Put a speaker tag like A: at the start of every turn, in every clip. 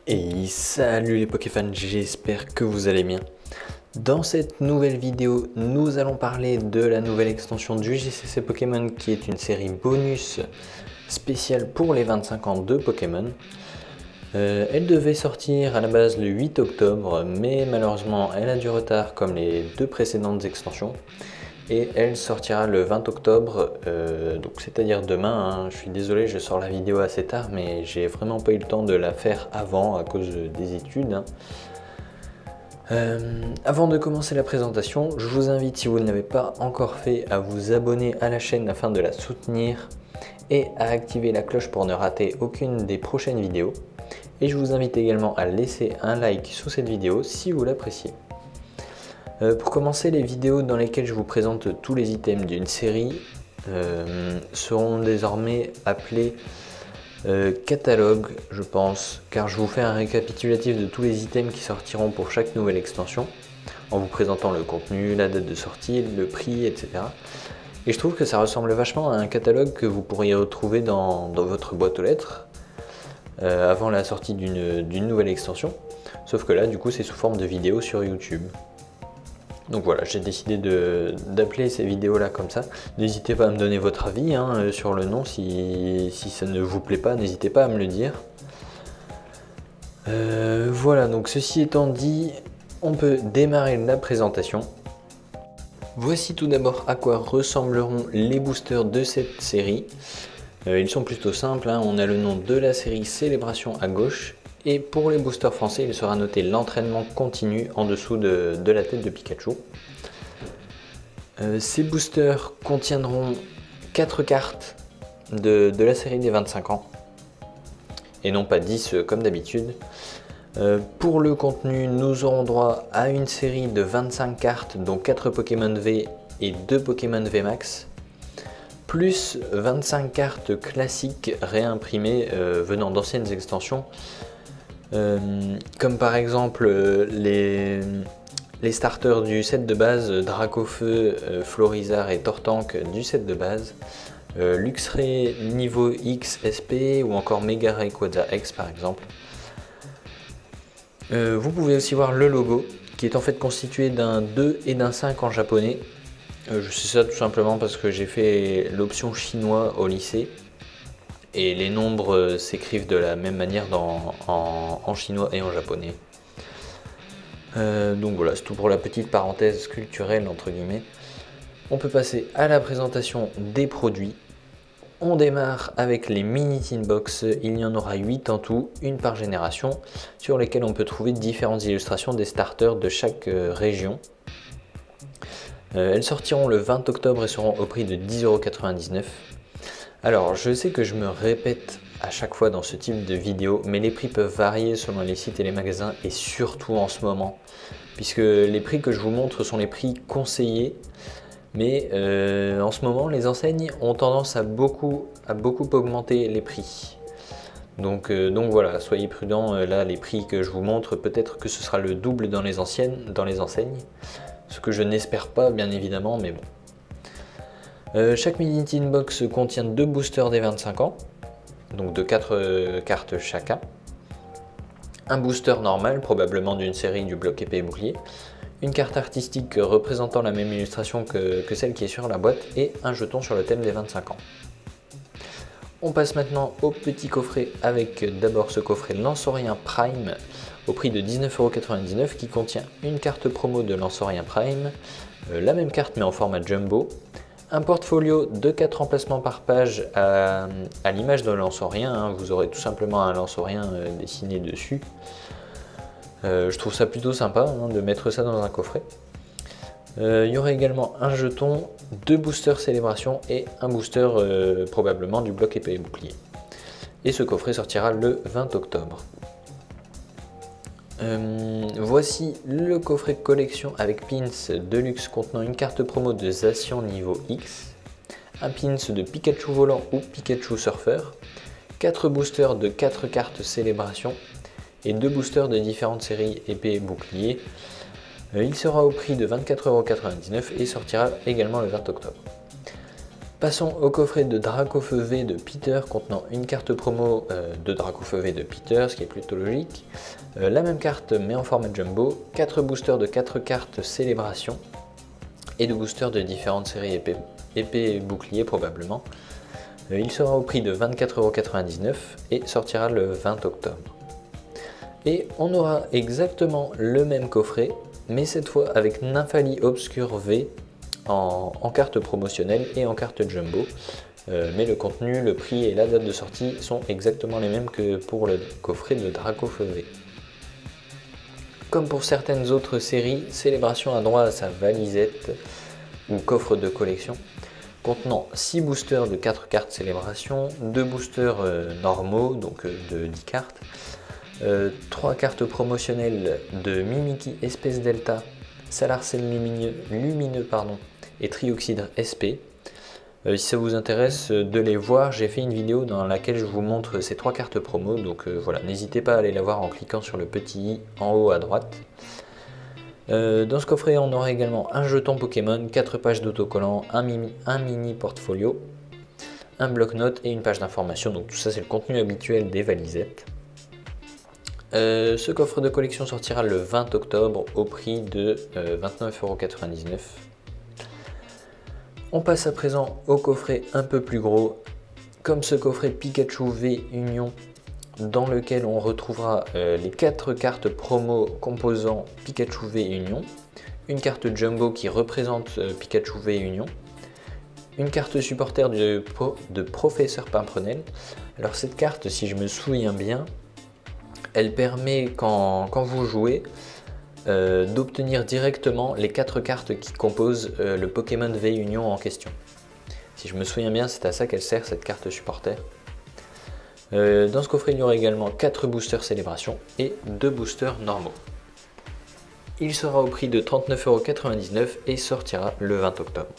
A: Et salut les Pokéfans, j'espère que vous allez bien. Dans cette nouvelle vidéo, nous allons parler de la nouvelle extension du JCC Pokémon qui est une série bonus spéciale pour les 25 ans de Pokémon. Elle devait sortir à la base le 8 octobre, mais malheureusement elle a du retard comme les deux précédentes extensions. Et elle sortira le 20 octobre, donc c'est-à-dire demain. Je suis désolé, je sors la vidéo assez tard, mais j'ai vraiment pas eu le temps de la faire avant à cause des études. Avant de commencer la présentation, je vous invite, si vous ne l'avez pas encore fait, à vous abonner à la chaîne afin de la soutenir et à activer la cloche pour ne rater aucune des prochaines vidéos. Et je vous invite également à laisser un like sous cette vidéo si vous l'appréciez. Pour commencer, les vidéos dans lesquelles je vous présente tous les items d'une série seront désormais appelés catalogue, je pense, car je vous fais un récapitulatif de tous les items qui sortiront pour chaque nouvelle extension, en vous présentant le contenu, la date de sortie, le prix, etc. Et je trouve que ça ressemble vachement à un catalogue que vous pourriez retrouver dans votre boîte aux lettres avant la sortie d'une nouvelle extension, sauf que là, du coup, c'est sous forme de vidéo sur YouTube. Donc voilà, j'ai décidé d'appeler ces vidéos là comme ça. N'hésitez pas à me donner votre avis sur le nom, si ça ne vous plaît pas, n'hésitez pas à me le dire. Voilà, donc ceci étant dit, on peut démarrer la présentation. Voici tout d'abord à quoi ressembleront les boosters de cette série. Ils sont plutôt simples, on a le nom de la série Célébration à gauche. Et pour les boosters français, il sera noté l'entraînement continu en dessous de la tête de Pikachu. Ces boosters contiendront 4 cartes de la série des 25 ans. Et non pas 10 comme d'habitude. Pour le contenu, nous aurons droit à une série de 25 cartes, dont 4 Pokémon V et 2 Pokémon V Max. Plus 25 cartes classiques réimprimées venant d'anciennes extensions. Comme par exemple les starters du set de base, Dracofeu, Florizarre et Tortank du set de base, Luxray niveau X SP ou encore Mega Rayquaza X par exemple. Vous pouvez aussi voir le logo qui est en fait constitué d'un 2 et d'un 5 en japonais. Je sais ça tout simplement parce que j'ai fait l'option chinois au lycée. Et les nombres s'écrivent de la même manière en chinois et en japonais. Donc voilà, c'est tout pour la petite parenthèse culturelle entre guillemets. On peut passer à la présentation des produits. On démarre avec les mini tin box. Il y en aura 8 en tout, une par génération, sur lesquelles on peut trouver différentes illustrations des starters de chaque région. Elles sortiront le 20 octobre et seront au prix de 10,99 €. Alors, je sais que je me répète à chaque fois dans ce type de vidéo, mais les prix peuvent varier selon les sites et les magasins, et surtout en ce moment, puisque les prix que je vous montre sont les prix conseillés, mais en ce moment, les enseignes ont tendance à beaucoup augmenter les prix. Donc voilà, soyez prudents, là les prix que je vous montre, peut-être que ce sera le double dans les enseignes, ce que je n'espère pas bien évidemment, mais bon. Chaque mini tin box contient 2 boosters des 25 ans, donc de 4 cartes chacun. Un booster normal, probablement d'une série du bloc épée et bouclier. Une carte artistique représentant la même illustration que celle qui est sur la boîte et un jeton sur le thème des 25 ans. On passe maintenant au petit coffret avec d'abord ce coffret Lanceorien Prime au prix de 19,99 € qui contient une carte promo de Lanceorien Prime, la même carte mais en format jumbo. Un portfolio de 4 emplacements par page à l'image d'un Lanceorien, vous aurez tout simplement un Lanceorien dessiné dessus. Je trouve ça plutôt sympa de mettre ça dans un coffret. Il y aura également un jeton, 2 boosters Célébration et un booster probablement du bloc épée et bouclier. Et ce coffret sortira le 20 octobre. Voici le coffret collection avec pins deluxe contenant une carte promo de Zacian niveau X, un pins de Pikachu volant ou Pikachu surfeur, 4 boosters de 4 cartes célébration et 2 boosters de différentes séries épée et bouclier. Il sera au prix de 24,99 € et sortira également le 20 octobre. Passons au coffret de Dracofeu V de Peter contenant une carte promo de Dracofeu V de Peter, ce qui est plutôt logique. La même carte mais en format jumbo, 4 boosters de 4 cartes Célébration et 2 boosters de différentes séries épée et bouclier probablement. Il sera au prix de 24,99 € et sortira le 20 octobre. Et on aura exactement le même coffret, mais cette fois avec Nymphalie Obscure V en carte promotionnelle et en carte jumbo. Mais le contenu, le prix et la date de sortie sont exactement les mêmes que pour le coffret de Dracofeu V. Comme pour certaines autres séries, Célébration a droit à sa valisette ou coffre de collection contenant 6 boosters de 4 cartes Célébration, 2 boosters normaux, donc de 10 cartes, 3 cartes promotionnelles de Mimikyu Espèce Delta, Salarcène lumineux et Trioxydre SP. Si ça vous intéresse de les voir, j'ai fait une vidéo dans laquelle je vous montre ces 3 cartes promo, donc voilà, n'hésitez pas à aller la voir en cliquant sur le petit i en haut à droite. Dans ce coffret, on aura également un jeton Pokémon, 4 pages d'autocollants, un mini portfolio, un bloc-notes et une page d'information. Donc tout ça, c'est le contenu habituel des valisettes. Ce coffre de collection sortira le 20 octobre au prix de 29,99 €. On passe à présent au coffret un peu plus gros, comme ce coffret Pikachu V Union, dans lequel on retrouvera les 4 cartes promo composant Pikachu V Union, une carte jumbo qui représente Pikachu V Union, une carte supporter de Professeur Pimprenel. Alors cette carte, si je me souviens bien, elle permet quand vous jouez d'obtenir directement les 4 cartes qui composent le Pokémon V Union en question. Si je me souviens bien, c'est à ça qu'elle sert cette carte supporter. Dans ce coffret, il y aura également 4 boosters Célébration et 2 boosters normaux. Il sera au prix de 39,99 € et sortira le 20 octobre.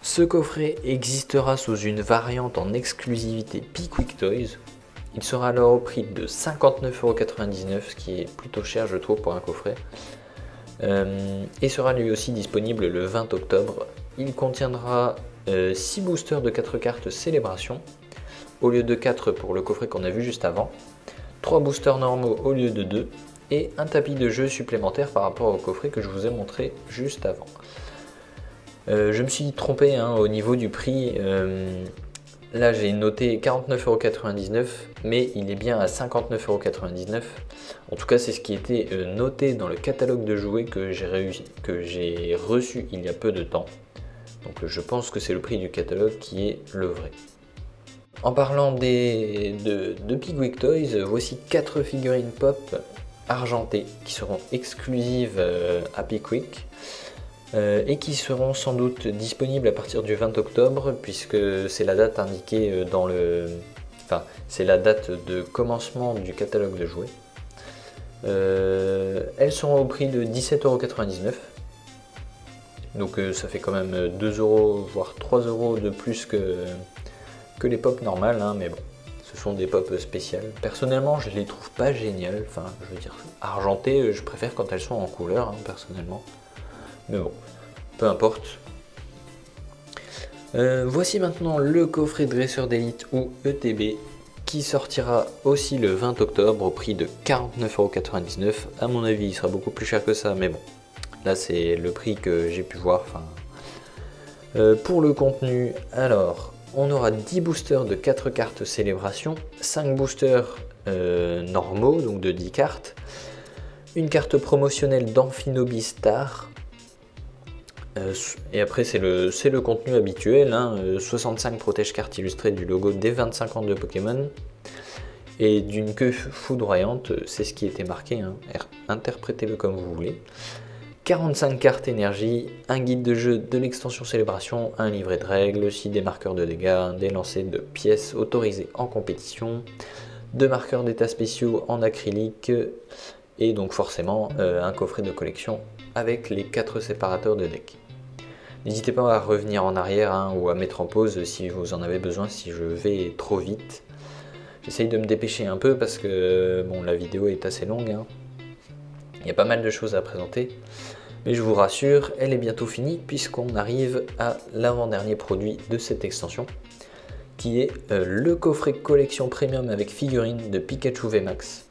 A: Ce coffret existera sous une variante en exclusivité Pickwick Toys. Il sera alors au prix de 59,99 €, ce qui est plutôt cher je trouve pour un coffret. Et sera lui aussi disponible le 20 octobre. Il contiendra 6 boosters de 4 cartes Célébration, au lieu de 4 pour le coffret qu'on a vu juste avant, 3 boosters normaux au lieu de 2, et un tapis de jeu supplémentaire par rapport au coffret que je vous ai montré juste avant. Je me suis trompé au niveau du prix, là j'ai noté 49,99 €, mais il est bien à 59,99 €. En tout cas c'est ce qui était noté dans le catalogue de jouets que j'ai reçu il y a peu de temps. Donc je pense que c'est le prix du catalogue qui est le vrai. En parlant de Pickwick Toys, voici 4 figurines pop argentées qui seront exclusives à Pickwick et qui seront sans doute disponibles à partir du 20 octobre puisque c'est la date indiquée dans le... Enfin, c'est la date de commencement du catalogue de jouets. Elles seront au prix de 17,99 €. Donc ça fait quand même 2 € voire 3 € de plus que les pop normales, mais bon, ce sont des pop spéciales. Personnellement, je les trouve pas géniales, enfin, je veux dire, argentées, je préfère quand elles sont en couleur, personnellement. Mais bon, peu importe. Voici maintenant le coffret dresseur d'élite ou ETB, qui sortira aussi le 20 octobre au prix de 49,99 €. À mon avis, il sera beaucoup plus cher que ça, mais bon, là c'est le prix que j'ai pu voir. Pour le contenu, alors... on aura 10 boosters de 4 cartes Célébration, 5 boosters normaux, donc de 10 cartes, une carte promotionnelle d'Amphinobi Star, et après c'est le contenu habituel, 65 protège-cartes illustrées du logo des 25 ans de Pokémon, et d'une queue foudroyante, c'est ce qui était marqué, interprétez-le comme vous voulez. 45 cartes énergie, un guide de jeu de l'extension Célébration, un livret de règles, 6 des marqueurs de dégâts, des lancers de pièces autorisés en compétition, 2 marqueurs d'état spéciaux en acrylique et donc forcément un coffret de collection avec les 4 séparateurs de deck. N'hésitez pas à revenir en arrière ou à mettre en pause si vous en avez besoin, si je vais trop vite. J'essaye de me dépêcher un peu parce que bon, la vidéo est assez longue. Il y a pas mal de choses à présenter. Mais je vous rassure, elle est bientôt finie puisqu'on arrive à l'avant-dernier produit de cette extension, qui est le coffret collection premium avec figurine de Pikachu VMAX.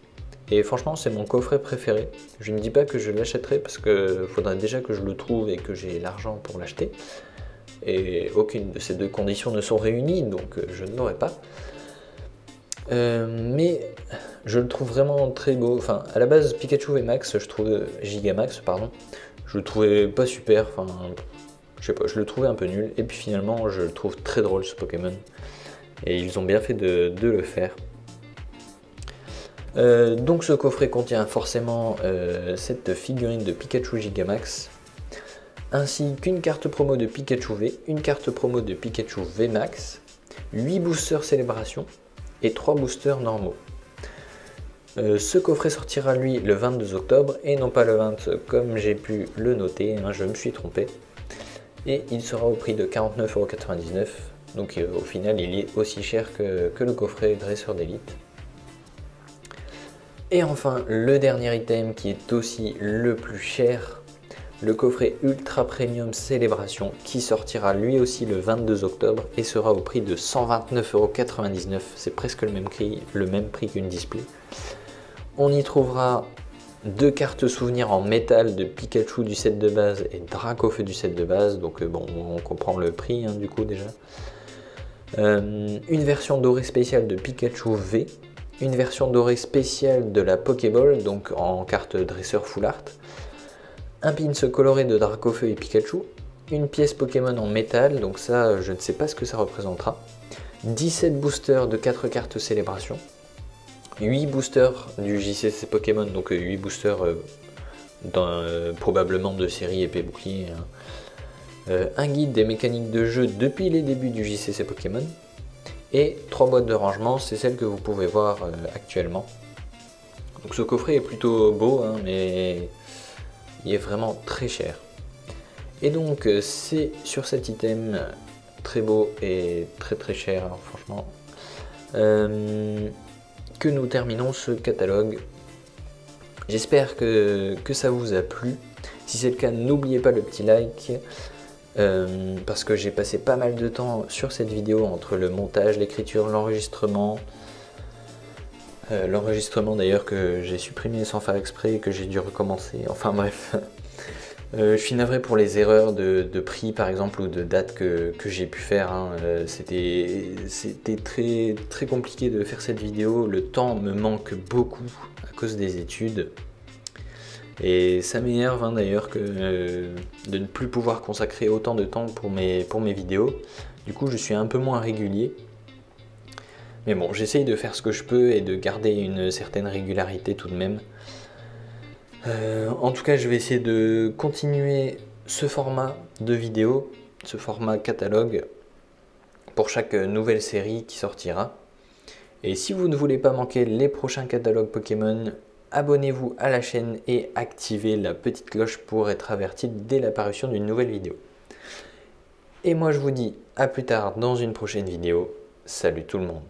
A: Et franchement, c'est mon coffret préféré. Je ne dis pas que je l'achèterai parce qu'il faudrait déjà que je le trouve et que j'ai l'argent pour l'acheter. Et aucune de ces deux conditions ne sont réunies, donc je ne l'aurai pas. Mais je le trouve vraiment très beau. Enfin, à la base, Pikachu VMAX, Gigamax, pardon, je le trouvais pas super. Enfin, je sais pas, je le trouvais un peu nul. Et puis finalement, je le trouve très drôle ce Pokémon. Et ils ont bien fait de le faire. Donc ce coffret contient forcément cette figurine de Pikachu Gigamax, ainsi qu'une carte promo de Pikachu V, une carte promo de Pikachu VMAX, 8 boosters célébration et 3 boosters normaux. Ce coffret sortira lui le 22 octobre et non pas le 20 comme j'ai pu le noter, hein, je me suis trompé. Et il sera au prix de 49,99 €, donc au final il est aussi cher que le coffret Dresseur d'élite. Et enfin, le dernier item qui est aussi le plus cher, le coffret Ultra Premium Célébration qui sortira lui aussi le 22 octobre et sera au prix de 129,99 €. C'est presque le même prix qu'une display. On y trouvera 2 cartes souvenirs en métal de Pikachu du set de base et Dracofeu du set de base. Donc bon, on comprend le prix hein, du coup déjà. Une version dorée spéciale de Pikachu V. Une version dorée spéciale de la Pokéball, donc en carte dresseur full art, un pins coloré de Dracofeu et Pikachu, une pièce Pokémon en métal, donc ça je ne sais pas ce que ça représentera, 17 boosters de 4 cartes célébration, 8 boosters du JCC Pokémon, donc 8 boosters probablement de série épée bouclier, hein. Un guide des mécaniques de jeu depuis les débuts du JCC Pokémon, et 3 boîtes de rangement, c'est celle que vous pouvez voir actuellement. Donc ce coffret est plutôt beau, hein, mais il est vraiment très cher. Et donc c'est sur cet item très beau et très cher, hein, franchement, que nous terminons ce catalogue. J'espère que ça vous a plu. Si c'est le cas, n'oubliez pas le petit like. Parce que j'ai passé pas mal de temps sur cette vidéo entre le montage, l'écriture, l'enregistrement. L'enregistrement d'ailleurs que j'ai supprimé sans faire exprès et que j'ai dû recommencer. Enfin bref. Je suis navré pour les erreurs de prix par exemple ou de date que j'ai pu faire. Hein. C'était très compliqué de faire cette vidéo. Le temps me manque beaucoup à cause des études. Et ça m'énerve hein, d'ailleurs de ne plus pouvoir consacrer autant de temps pour mes vidéos. Du coup je suis un peu moins régulier. Mais bon, j'essaye de faire ce que je peux et de garder une certaine régularité tout de même. En tout cas je vais essayer de continuer ce format de vidéo, ce format catalogue pour chaque nouvelle série qui sortira. Et si vous ne voulez pas manquer les prochains catalogues Pokémon, abonnez-vous à la chaîne et activez la petite cloche pour être averti dès l'apparition d'une nouvelle vidéo. Et moi je vous dis à plus tard dans une prochaine vidéo. Salut tout le monde.